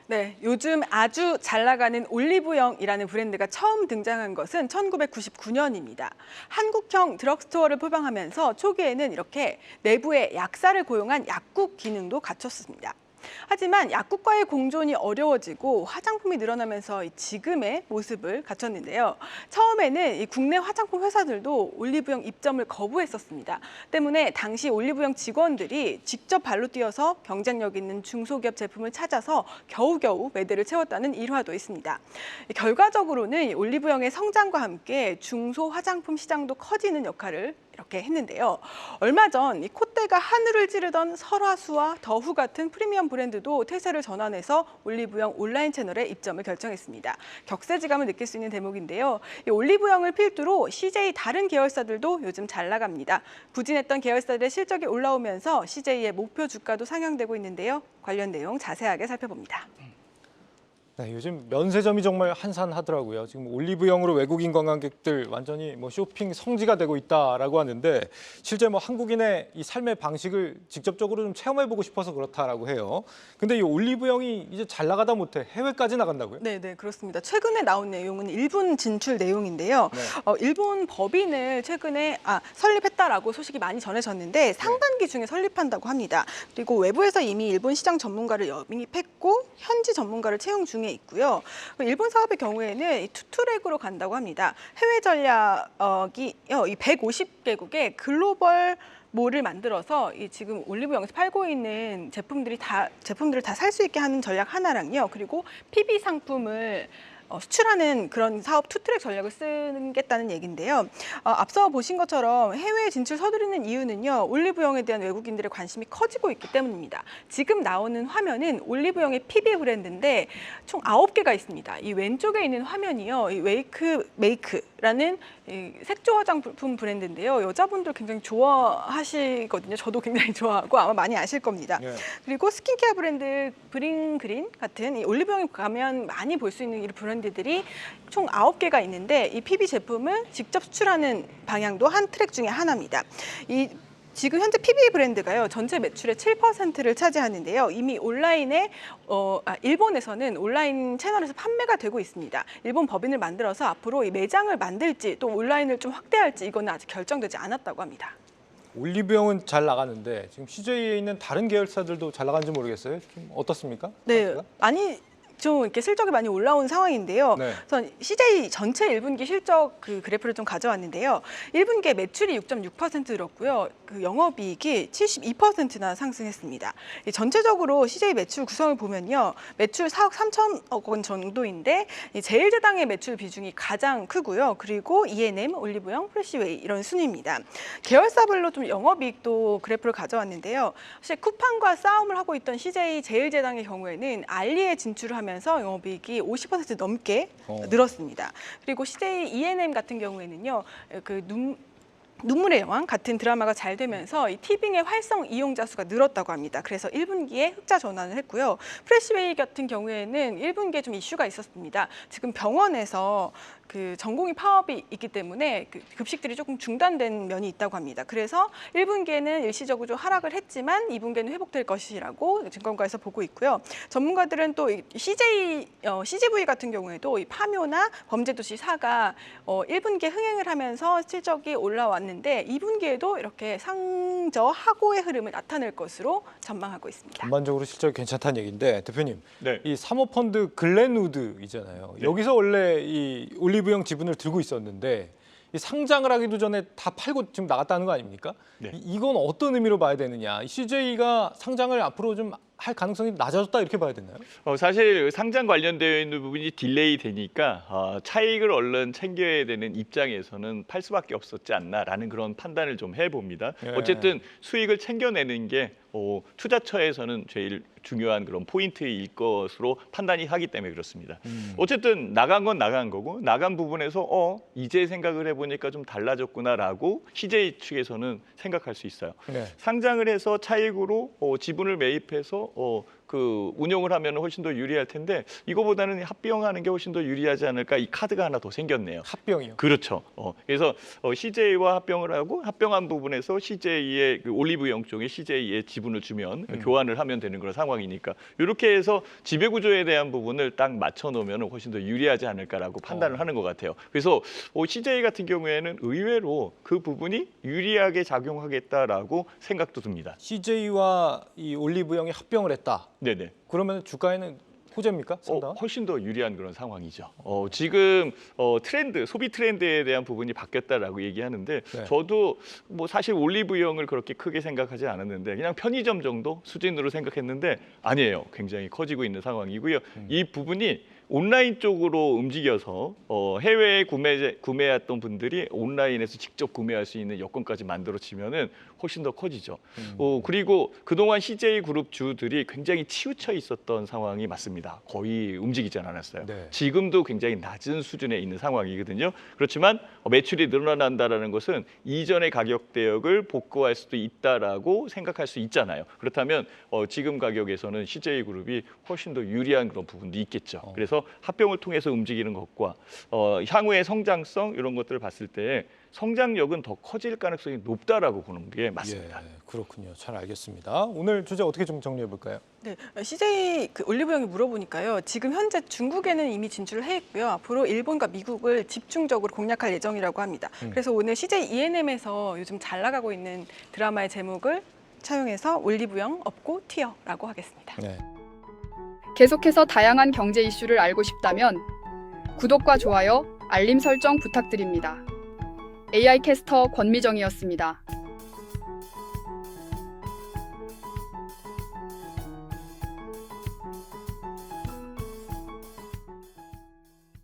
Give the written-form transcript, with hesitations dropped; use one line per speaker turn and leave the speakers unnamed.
네, 요즘 아주 잘 나가는 올리브영이라는 브랜드가 처음 등장한 것은 1999년입니다. 한국형 드럭스토어를 표방하면서 초기에는 이렇게 내부에 약사를 고용한 약국 기능도 갖췄습니다. 하지만 약국과의 공존이 어려워지고 화장품이 늘어나면서 지금의 모습을 갖췄는데요. 처음에는 이 국내 화장품 회사들도 올리브영 입점을 거부했었습니다. 때문에 당시 올리브영 직원들이 직접 발로 뛰어서 경쟁력 있는 중소기업 제품을 찾아서 겨우겨우 매대를 채웠다는 일화도 있습니다. 결과적으로는 올리브영의 성장과 함께 중소 화장품 시장도 커지는 역할을 이렇게 했는데요. 얼마 전 이 콧대가 하늘을 찌르던 설화수와 더후 같은 프리미엄 브랜드도 태세를 전환해서 올리브영 온라인 채널에 입점을 결정했습니다. 격세지감을 느낄 수 있는 대목인데요. 이 올리브영을 필두로 CJ 다른 계열사들도 요즘 잘 나갑니다. 부진했던 계열사들의 실적이 올라오면서 CJ의 목표 주가도 상향되고 있는데요. 관련 내용 자세하게 살펴봅니다.
네, 요즘 면세점이 정말 한산하더라고요. 지금 올리브영으로 외국인 관광객들 완전히 쇼핑 성지가 되고 있다라고 하는데 실제 한국인의 이 삶의 방식을 직접적으로 좀 체험해보고 싶어서 그렇다라고 해요. 근데 이 올리브영이 이제 잘 나가다 못해 해외까지 나간다고요?
네, 그렇습니다. 최근에 나온 내용은 일본 진출 내용인데요.
네.
일본 법인을 최근에 설립했다라고 소식이 많이 전해졌는데 상반기 중에 설립한다고 합니다. 그리고 외부에서 이미 일본 시장 전문가를 영입했고 현지 전문가를 채용 중에 있고요. 일본 사업의 경우에는 이 투트랙으로 간다고 합니다. 해외 전략이 이 150개국의 글로벌 몰을 만들어서 지금 올리브영에서 팔고 있는 제품들을 다 살 수 있게 하는 전략 하나랑요. 그리고 PB 상품을 수출하는 그런 사업 투트랙 전략을 쓰겠다는 얘기인데요. 앞서 보신 것처럼 해외 진출 서두르는 이유는요. 올리브영에 대한 외국인들의 관심이 커지고 있기 때문입니다. 지금 나오는 화면은 올리브영의 PB 브랜드인데 총 9개가 있습니다. 이 왼쪽에 있는 화면이요. 이 웨이크 메이크라는 색조 화장품 브랜드인데요. 여자분들 굉장히 좋아하시거든요. 저도 굉장히 좋아하고 아마 많이 아실 겁니다.
네.
그리고 스킨케어 브랜드 브링그린 같은 이 올리브영에 가면 많이 볼 수 있는 이 브랜드들이 총 9개가 있는데 이 PB 제품을 직접 수출하는 방향도 한 트랙 중에 하나입니다. 지금 현재 PB 브랜드가요 전체 매출의 7%를 차지하는데요. 이미 온라인에 일본에서는 온라인 채널에서 판매가 되고 있습니다. 일본 법인을 만들어서 앞으로 이 매장을 만들지 또 온라인을 좀 확대할지 이거는 아직 결정되지 않았다고 합니다.
올리브영은 잘 나가는데 지금 CJ에 있는 다른 계열사들도 잘 나가는지 모르겠어요. 좀 어떻습니까?
네,
상태가?
좀 이렇게 실적이 많이 올라온 상황인데요.
네.
우선 CJ 전체 1분기 실적 그래프를 좀 가져왔는데요. 1분기에 매출이 6.6% 늘었고요. 영업이익이 72%나 상승했습니다. 전체적으로 CJ 매출 구성을 보면요. 매출 4억 3천억 원 정도인데 제일제당의 매출 비중이 가장 크고요. 그리고 E&M, 올리브영, 프레시웨이 이런 순위입니다. 계열사별로 좀 영업이익도 그래프를 가져왔는데요. 사실 쿠팡과 싸움을 하고 있던 CJ 제일제당의 경우에는 알리에 진출을 하면서 영업이익이 50% 넘게 늘었습니다. 그리고 CJ E&M 같은 경우에는요, 눈물의 여왕 같은 드라마가 잘 되면서 이 티빙의 활성 이용자 수가 늘었다고 합니다. 그래서 1분기에 흑자 전환을 했고요. 프레시웨이 같은 경우에는 1분기에 좀 이슈가 있었습니다. 지금 병원에서 전공의 파업이 있기 때문에 급식들이 조금 중단된 면이 있다고 합니다. 그래서 1분기에는 일시적으로 좀 하락을 했지만 2분기에는 회복될 것이라고 증권가에서 보고 있고요. 전문가들은 또 CGV 같은 경우에도 이 파묘나 범죄도시 4가 1분기에 흥행을 하면서 실적이 올라왔는데 2분기에도 이렇게 상저하고의 흐름을 나타낼 것으로 전망하고 있습니다.
전반적으로 실적이 괜찮다는 얘기인데 대표님,
네.
이 사모펀드 글렌우드이잖아요.
네.
여기서 원래 이 올리브영 지분을 들고 있었는데 이 상장을 하기도 전에 다 팔고 지금 나갔다는 거 아닙니까?
네.
이건 어떤 의미로 봐야 되느냐? CJ가 상장을 앞으로 좀 할 가능성이 낮아졌다 이렇게 봐야 되나요?
사실 상장 관련되어 있는 부분이 딜레이 되니까 차익을 얼른 챙겨야 되는 입장에서는 팔 수밖에 없었지 않나라는 그런 판단을 좀 해봅니다.
예.
어쨌든 수익을 챙겨내는 게 투자처에서는 제일 중요한 그런 포인트일 것으로 판단이 하기 때문에 그렇습니다. 어쨌든 나간 건 나간 거고 나간 부분에서 이제 생각을 해보니까 좀 달라졌구나라고 CJ 측에서는 생각할 수 있어요.
네.
상장을 해서 차익으로 지분을 매입해서 그 운용을 하면 훨씬 더 유리할 텐데 이거보다는 합병하는 게 훨씬 더 유리하지 않을까. 이 카드가 하나 더 생겼네요.
합병이요.
그렇죠. 그래서 CJ와 합병을 하고 합병한 부분에서 CJ의 그 올리브영 쪽에 CJ의 지분을 주면 교환을 하면 되는 그런 상황이니까 이렇게 해서 지배구조에 대한 부분을 딱 맞춰놓으면 훨씬 더 유리하지 않을까라고 판단을 하는 것 같아요. 그래서 CJ 같은 경우에는 의외로 그 부분이 유리하게 작용하겠다라고 생각도 듭니다.
CJ와 이 올리브영이 합병을 했다.
네네.
그러면 주가에는 호재입니까? 상당?
훨씬 더 유리한 그런 상황이죠. 지금 트렌드, 소비 트렌드에 대한 부분이 바뀌었다라고 얘기하는데
네.
저도 뭐 사실 올리브영을 그렇게 크게 생각하지 않았는데 그냥 편의점 정도 수준으로 생각했는데 아니에요. 굉장히 커지고 있는 상황이고요. 이 부분이 온라인 쪽으로 움직여서 해외에 구매했던 분들이 온라인에서 직접 구매할 수 있는 여건까지 만들어지면은 훨씬 더 커지죠. 그리고 그동안 CJ 그룹 주들이 굉장히 치우쳐 있었던 상황이 맞습니다. 거의 움직이지 않았어요.
네.
지금도 굉장히 낮은 수준에 있는 상황이거든요. 그렇지만 매출이 늘어난다라는 것은 이전의 가격 대역을 복구할 수도 있다라고 생각할 수 있잖아요. 그렇다면 지금 가격에서는 CJ 그룹이 훨씬 더 유리한 그런 부분도 있겠죠. 그래서 합병을 통해서 움직이는 것과 향후의 성장성 이런 것들을 봤을 때 성장력은 더 커질 가능성이 높다라고 보는 게 맞습니다.
예, 그렇군요. 잘 알겠습니다. 오늘 주제 어떻게 좀 정리해 볼까요?
네, CJ 그 올리브영이 물어보니까요. 지금 현재 중국에는 이미 진출을 해 있고요. 앞으로 일본과 미국을 집중적으로 공략할 예정이라고 합니다. 그래서 오늘 CJ ENM에서 요즘 잘 나가고 있는 드라마의 제목을 차용해서 올리브영 업고 튀어라고 하겠습니다.
네.
계속해서 다양한 경제 이슈를 알고 싶다면 구독과 좋아요, 알림 설정 부탁드립니다. AI 캐스터 권미정이었습니다.